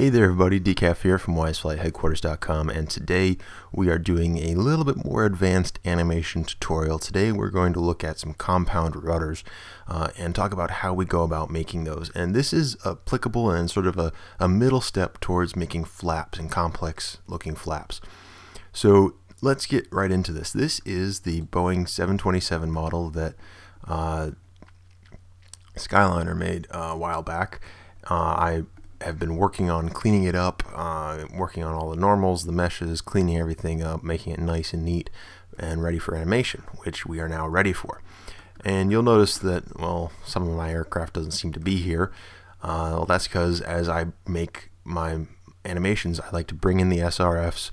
Hey there everybody, Decaf here from wiseflightheadquarters.com, and today we are doing a little bit more advanced animation tutorial. Today we're going to look at some compound rudders and talk about how we go about making those. And this is applicable and sort of a middle step towards making flaps and complex looking flaps. So let's get right into this. This is the Boeing 727 model that Skyline made a while back. I have been working on cleaning it up, working on all the normals, the meshes, cleaning everything up, making it nice and neat and ready for animation, which we are now ready for. And you'll notice that, well, some of my aircraft doesn't seem to be here. Well, that's because as I make my animations, I like to bring in the SRFs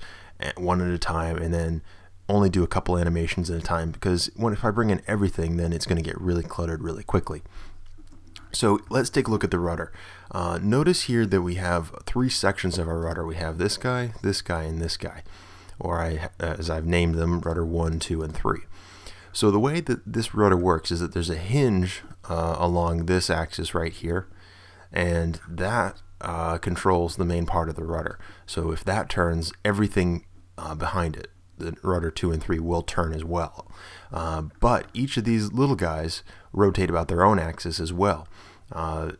one at a time and then only do a couple animations at a time, because if I bring in everything, then it's going to get really cluttered really quickly. So let's take a look at the rudder. Notice here that we have three sections of our rudder. We have this guy, and this guy, or as I've named them, rudder 1, 2, and 3. So the way that this rudder works is that there's a hinge along this axis right here, and that controls the main part of the rudder. So if that turns, everything behind it, the rudder 2 and 3, will turn as well. But each of these little guys rotate about their own axis as well.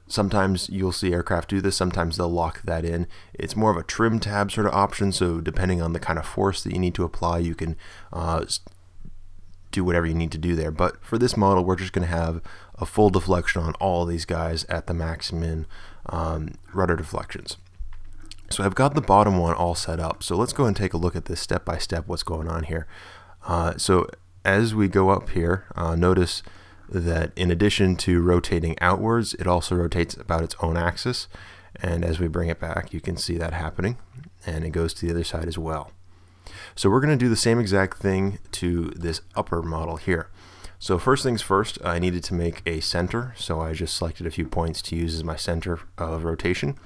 Sometimes you'll see aircraft do this, sometimes they'll lock that in. It's more of a trim tab sort of option, so depending on the kind of force that you need to apply, you can do whatever you need to do there. But for this model, we're just going to have a full deflection on all of these guys at the maximum rudder deflections. So I've got the bottom one all set up. So let's go and take a look at this step by step, what's going on here. So as we go up here, notice that in addition to rotating outwards, it also rotates about its own axis. And as we bring it back, you can see that happening, and it goes to the other side as well. So we're going to do the same exact thing to this upper model here. So first things first, I needed to make a center, so I just selected a few points to use as my center of rotation.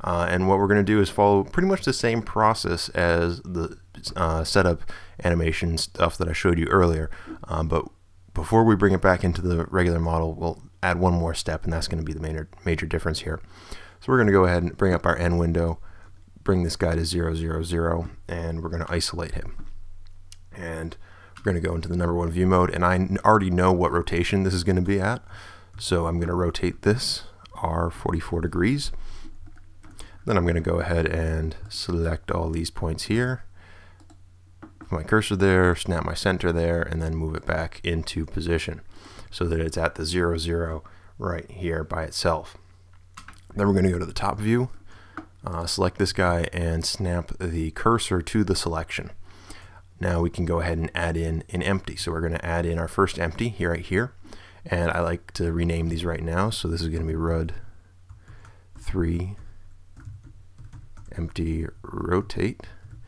And what we're going to do is follow pretty much the same process as the setup animation stuff that I showed you earlier, but before we bring it back into the regular model, we'll add one more step, and that's going to be the major difference here. So we're going to go ahead and bring up our end window, bring this guy to 0, 0, 0, and we're going to isolate him. And we're going to go into the number one view mode, and I already know what rotation this is going to be at, so I'm going to rotate this R44 degrees. Then I'm going to go ahead and select all these points here, my cursor there, snap my center there, and then move it back into position so that it's at the 0, 0 right here by itself. Then we're going to go to the top view, select this guy, and snap the cursor to the selection. Now we can go ahead and add in an empty. So we're going to add in our first empty here, right here, and I like to rename these right now. So this is going to be Rud 3 empty rotate,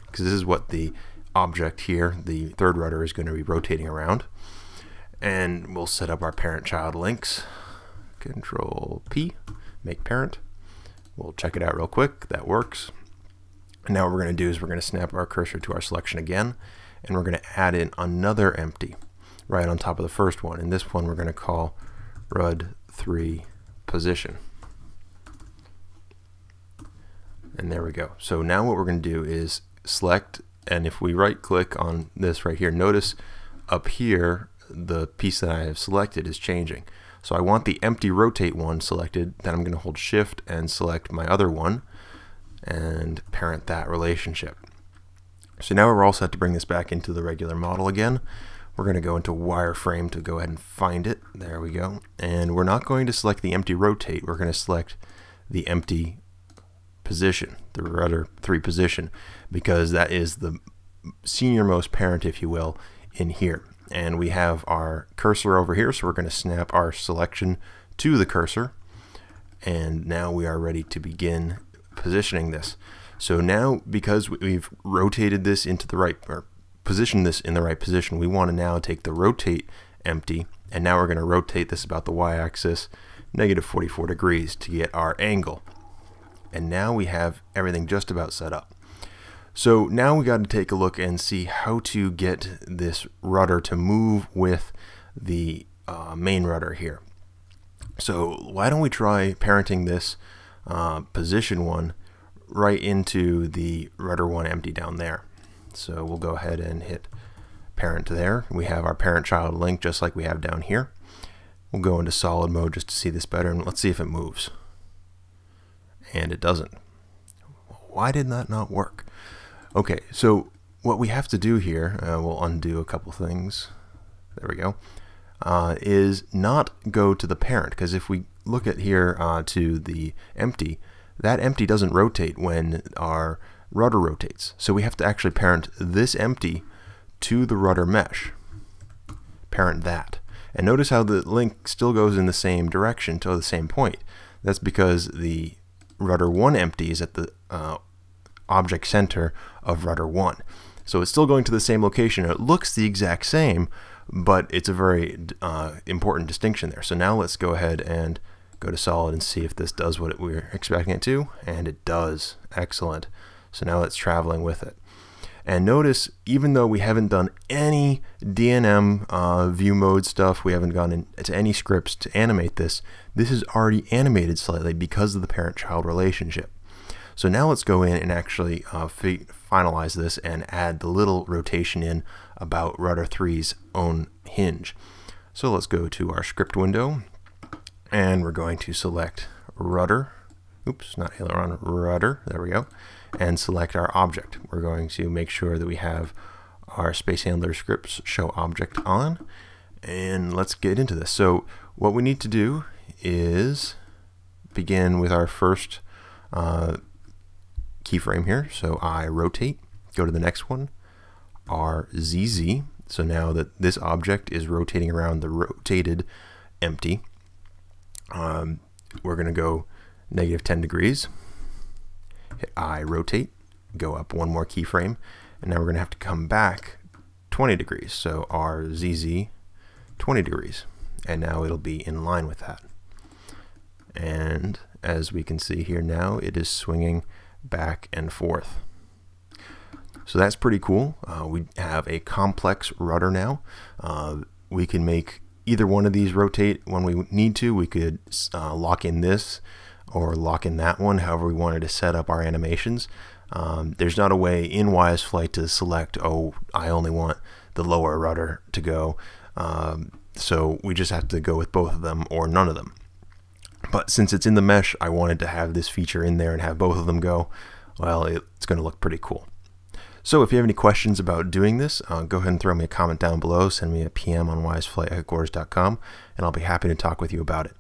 because this is what the object here, the third rudder, is going to be rotating around. And we'll set up our parent-child links. Control P, make parent. We'll check it out real quick. That works. And now what we're going to do is we're going to snap our cursor to our selection again, and we're going to add in another empty right on top of the first one. And this one we're going to call Rud 3 position. And there we go. So now what we're going to do is select, and if we right click on this right here, notice up here the piece that I have selected is changing. So I want the empty rotate one selected, then I'm going to hold shift and select my other one and parent that relationship. So now we're all set to bring this back into the regular model again. We're going to go into wireframe to go ahead and find it. There we go. And we're not going to select the empty rotate, we're going to select the empty position, the rudder 3 position, because that is the senior-most parent, if you will, in here. And we have our cursor over here, so we're going to snap our selection to the cursor, and now we are ready to begin positioning this. So now, because we've rotated this into the right, or positioned this in the right position, we want to now take the rotate empty, and now we're going to rotate this about the y-axis -44 degrees to get our angle. And now we have everything just about set up. So now we got to take a look and see how to get this rudder to move with the main rudder here. So why don't we try parenting this position one right into the rudder 1 empty down there. So we'll go ahead and hit parent there. We have our parent-child link just like we have down here. We'll go into solid mode just to see this better, and let's see if it moves. And it doesn't. Why did that not work? Okay, so what we have to do here, we'll undo a couple things. There we go. Is not go to the parent, because if we look at here to the empty, that empty doesn't rotate when our rudder rotates. So we have to actually parent this empty to the rudder mesh. Parent that. And notice how the link still goes in the same direction to the same point. That's because the rudder 1 empty is at the object center of rudder 1. So it's still going to the same location. It looks the exact same, but it's a very important distinction there. So now let's go ahead and go to solid and see if this does what we're expecting it to, and it does. Excellent. So now it's traveling with it. And notice, even though we haven't done any DNM view mode stuff, we haven't gone into any scripts to animate this, this is already animated slightly because of the parent-child relationship. So now let's go in and actually finalize this and add the little rotation in about rudder 3's own hinge. So let's go to our script window, and we're going to select rudder. Oops, not aileron, rudder. There we go. And select our object. We're going to make sure that we have our space handler scripts show object on. And let's get into this. So what we need to do is begin with our first keyframe here. So I rotate, go to the next one, RZZ. So now that this object is rotating around the rotated empty, we're going to go -10 degrees. Hit I rotate, go up one more keyframe, and now we're going to have to come back 20 degrees. So RZZ 20 degrees, and now it'll be in line with that. And as we can see here now, it is swinging back and forth. So that's pretty cool. We have a complex rudder now. We can make either one of these rotate when we need to. We could lock in this or lock in that one, however we wanted to set up our animations. There's not a way in WiseFlight to select, oh, I only want the lower rudder to go. So we just have to go with both of them or none of them. But since it's in the mesh, I wanted to have this feature in there and have both of them go. Well, it's going to look pretty cool. So if you have any questions about doing this, go ahead and throw me a comment down below, send me a PM on wiseflightheadquarters.com, and I'll be happy to talk with you about it.